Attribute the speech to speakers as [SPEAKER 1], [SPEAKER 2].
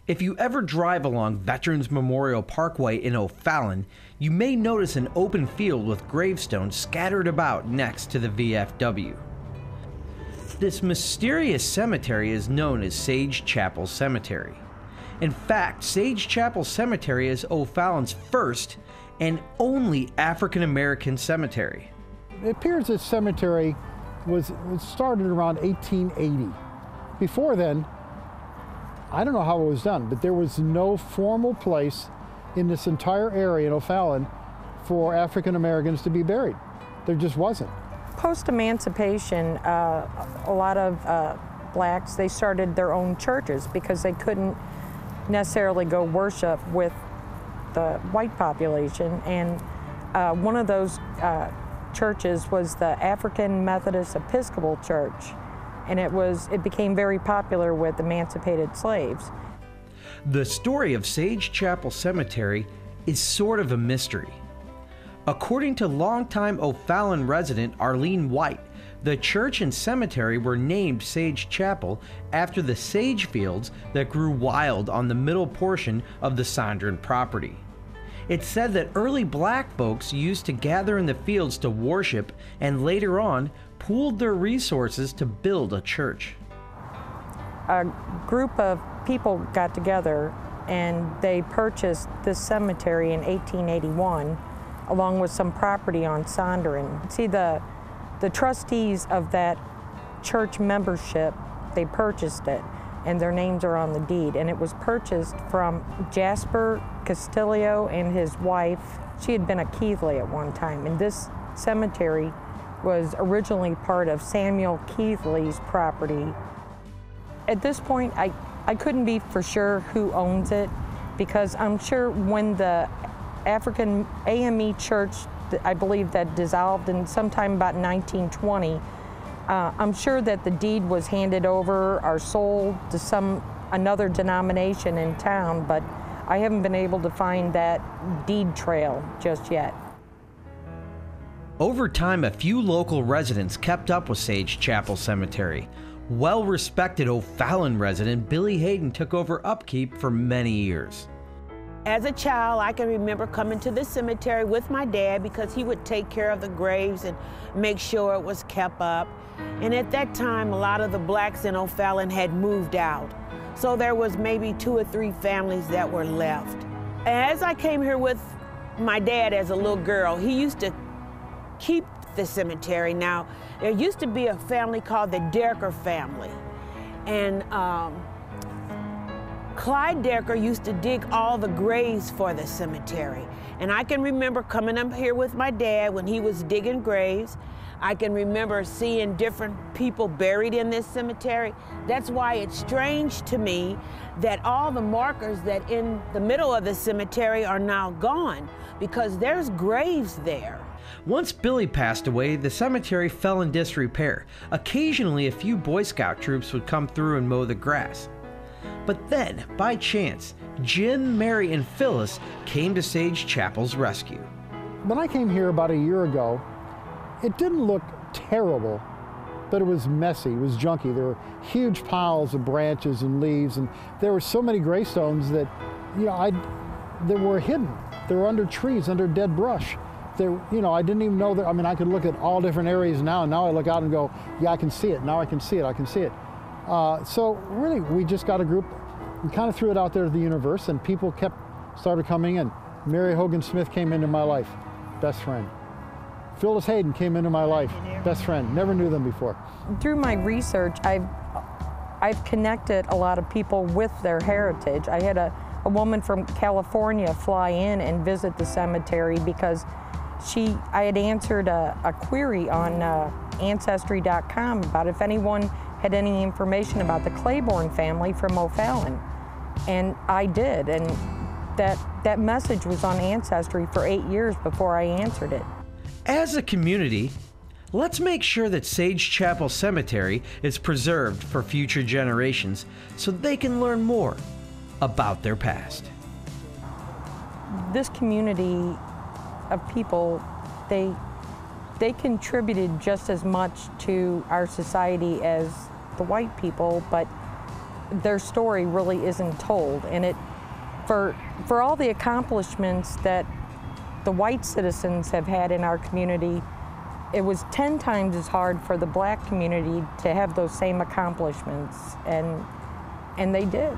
[SPEAKER 1] If you ever drive along Veterans Memorial Parkway in O'Fallon, you may notice an open field with gravestones scattered about next to the VFW. This mysterious cemetery is known as Sage Chapel Cemetery. In fact, Sage Chapel Cemetery is O'Fallon's first and only African American cemetery.
[SPEAKER 2] It appears this cemetery was started around 1880. Before then, I don't know how it was done, but there was no formal place in this entire area in O'Fallon for African Americans to be buried. There just wasn't.
[SPEAKER 3] Post-emancipation, a lot of blacks, they started their own churches because they couldn't necessarily go worship with the white population. And one of those churches was the African Methodist Episcopal Church. And it became very popular with emancipated slaves.
[SPEAKER 1] The story of Sage Chapel Cemetery is sort of a mystery. According to longtime O'Fallon resident Arlene White, the church and cemetery were named Sage Chapel after the sage fields that grew wild on the middle portion of the Sondran property. It's said that early black folks used to gather in the fields to worship and later on pooled their resources to build a church.
[SPEAKER 3] A group of people got together and they purchased this cemetery in 1881 along with some property on Sondran. See, the trustees of that church membership, they purchased it and their names are on the deed, and it was purchased from Jasper Castillo and his wife. She had been a Keithley at one time, and this cemetery was originally part of Samuel Keithley's property. At this point, I couldn't be for sure who owns it, because I'm sure when the African AME Church, I believe, that dissolved in sometime about 1920, I'm sure that the deed was handed over or sold to another denomination in town, but I haven't been able to find that deed trail just yet.
[SPEAKER 1] Over time, a few local residents kept up with Sage Chapel Cemetery. Well-respected O'Fallon resident Billy Hayden took over upkeep for many years.
[SPEAKER 4] As a child, I can remember coming to the cemetery with my dad because he would take care of the graves and make sure it was kept up. And at that time, a lot of the blacks in O'Fallon had moved out. So there was maybe 2 or 3 families that were left. As I came here with my dad as a little girl, he used to keep the cemetery. Now, there used to be a family called the Decker family. And Clyde Decker used to dig all the graves for the cemetery. And I can remember coming up here with my dad when he was digging graves. I can remember seeing different people buried in this cemetery. That's why it's strange to me that all the markers that in the middle of the cemetery are now gone, because there's graves there.
[SPEAKER 1] Once Billy passed away, the cemetery fell in disrepair. Occasionally, a few Boy Scout troops would come through and mow the grass. But then, by chance, Jim, Mary, and Phyllis came to Sage Chapel's rescue.
[SPEAKER 2] When I came here about a year ago, it didn't look terrible, but it was messy, it was junky. There were huge piles of branches and leaves, and there were so many gravestones that, they were hidden. They were under trees, under dead brush. I didn't even know that. I mean, I could look at all different areas now, and now I look out and go, yeah, I can see it. Now I can see it, I can see it. So really, we just got a group, we kind of threw it out there to the universe, and people started coming in. Mary Hogan Smith came into my life, best friend. Phyllis Hayden came into my life, best friend. Never knew them before.
[SPEAKER 3] Through my research, I've connected a lot of people with their heritage. I had a woman from California fly in and visit the cemetery because I had answered a query on Ancestry.com about if anyone had any information about the Claiborne family from O'Fallon. And I did, and that message was on Ancestry for 8 years before I answered it.
[SPEAKER 1] As a community, let's make sure that Sage Chapel Cemetery is preserved for future generations so they can learn more about their past.
[SPEAKER 3] This community of people, they contributed just as much to our society as the white people, but their story really isn't told. And for all the accomplishments that the white citizens have had in our community, it was 10 times as hard for the black community to have those same accomplishments, and they did.